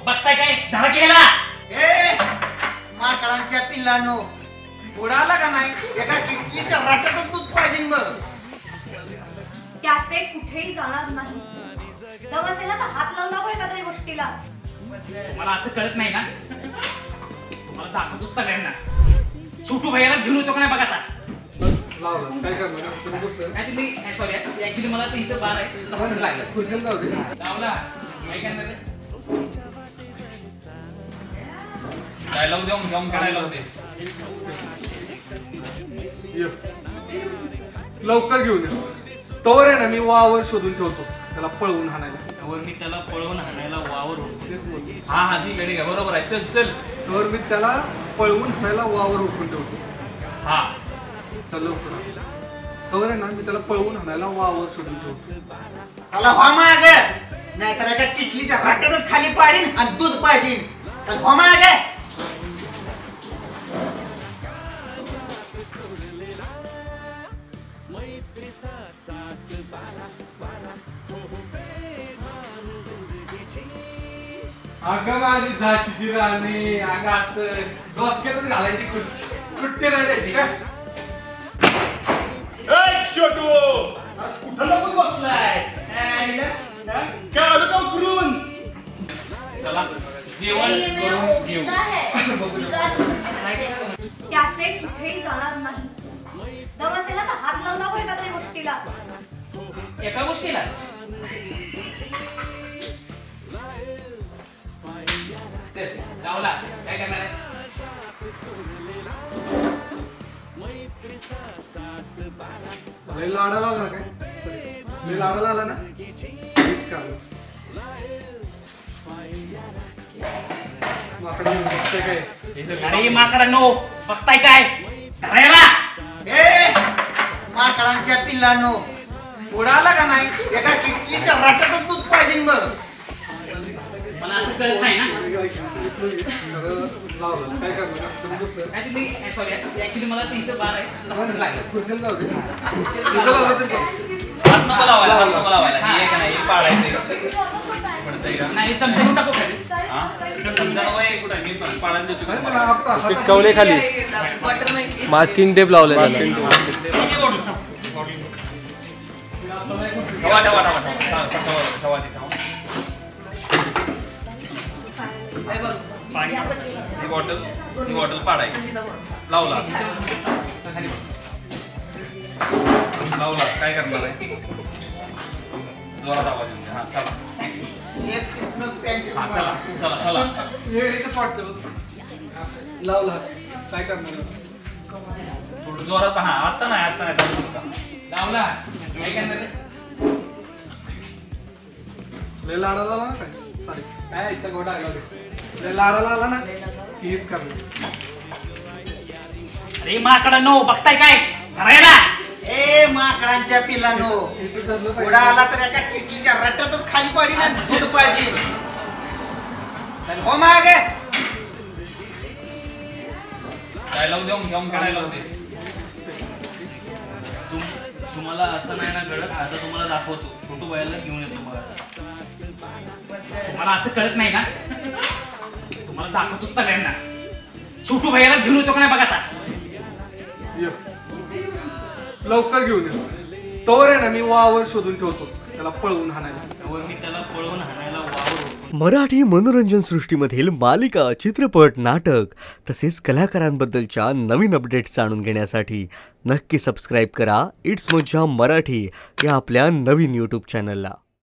बघताय काय धडा केला? माकडांच्या पिल्लांनो, उडाला का नाही? एका किटकीच्या राटातच दूध पाहिजे मग. कॅफे कुठेही जाणार नाही. दम असेल ना तर हात लावून नको एका तरी गोष्टीला. मला असं कळत नाही ना. तुम्हाला दाखवतो सगळ्यांना. छोटू भैयालाच घेऊन येतो का नाही बघा आता. लावला काय करणार? नाही तुम्ही सॉरी ऍक्च्युली मला तर इथं बार आहे. खुर्चीला जाऊ दे. लावला काय करणार रे? डायलॉग देऊन घेऊन काय डायलॉग दे. लवकर घेऊन ये. तोवर आहे ना मी वावर शोधून ठेवतो त्याला पळवून हाणायला. त्यावर मी त्याला पळवून हाणायला वावर होतो. तेच बोलतो. हा जी कडे घ्या बरोबर आहे. चल चल. तोवर मी त्याला पळवून हाणायला वावर उठून ठेवतो. हा चल लवकर. तोवर आहे ना मी त्याला पळवून हाणायला वावर शोधून ठेवतो. त्याला व्हा माग, नाहीतर एका किटलीच्या राटातच खाली पाडीन आणि दूध पाहिजे. त्याला व्हा माग. अगं माझी झाशीची राणी, अगं असं डोसक्यातच घालायची कुठे नाही द्यायची काय? छोटू कुठं लपून बसलाय? काय आलं काम करून? चला जेवण ये मेरा करून घेऊ. ओपिता है. कॅफे कुठेही जाणार नाही. दम असेल ना तर हात लावून नको एका तरी गोष्टीला. एका गोष्टीला चल लावला काय करणार आहे? लय लाडाला आला ना काय? लय लाडाला आला ना? हेच काढलं. माकडं घेऊन बसतंय काय? अरे माकडांनो, बघताय काय धरायला? माकडांच्या पिल्लांनो, उडाला का नाही? एका किटकीच्या राटातच दूध पाहिजे मग. मला असं कळत नाही ना. लावलं काय करणार? बसलं. नाही तुम्ही सॉरी ऍक्च्युली मला तर इथं बार आहे. खुर्चीला जाऊ दे. इथं लावलं तरी चालेल. हात नको लावायला. हात नको लावायला. हे का नाही पाडायचं. पडतंय का? नाही चमचा घेऊन टाकू खाली. हा समजा वय कुठं मी पण पाडायला देतो नाही, तुम्हाला. पण आता चिटकवले खाली. मास्किंग टेप लावले त्याला. ठेवा ठेवा ठेवा ठेवा ठेवा. पाणी ही बॉटल पाडायची. लावला लावला काय करणार आहे? जोरात आवाज येऊन द्या. हा चला हा चला चला चला. हे एकच वाटतं बघ. लावला काय करणार? थोडं जोरात. हा आता नाही लावला काय करणार रे? लय लाडाला आला ना काय? सॉरी काय यायचा गोडा आला होता. लय लाडाला आला ना की हेच करणार. अरे माकडांनो, बघताय काय धरायला? माकडांच्या पिल्लांनो, इथं धरलं पाहिजे. उडाला तर एका किटलीच्या राटातच खाली पाडीन आणि दूध पाहिजे. त्याला व्हा माग. डायलॉग देऊन घेऊन काय डायलॉग दे. तुम्हाला असं नाही ना कळत. आता तुम्हाला दाखवतो. छोटू भैयाला घेऊन येतो बघा. मला असं कळत नाही ना. तुम्हाला दाखवतो सगळ्यांना. छोटू भैयालाच घेऊन येतो का नाही बघा आता. लवकर घेऊन ये. तोवर आहे ना मी वावर शोधून ठेवतो त्याला पळवून हाणायला. त्यावर मी त्याला पळवून हाणायला वावर होतो. मराठी मनोरंजन सृष्टीमधील मालिका, चित्रपट, नाटक तसेच कलाकारांबद्दलच्या नवीन अपडेट्स जाणून घेण्यासाठी नक्की सबस्क्राईब करा इट्स मज्जा मराठी या आपल्या नवीन यूट्यूब चॅनलला.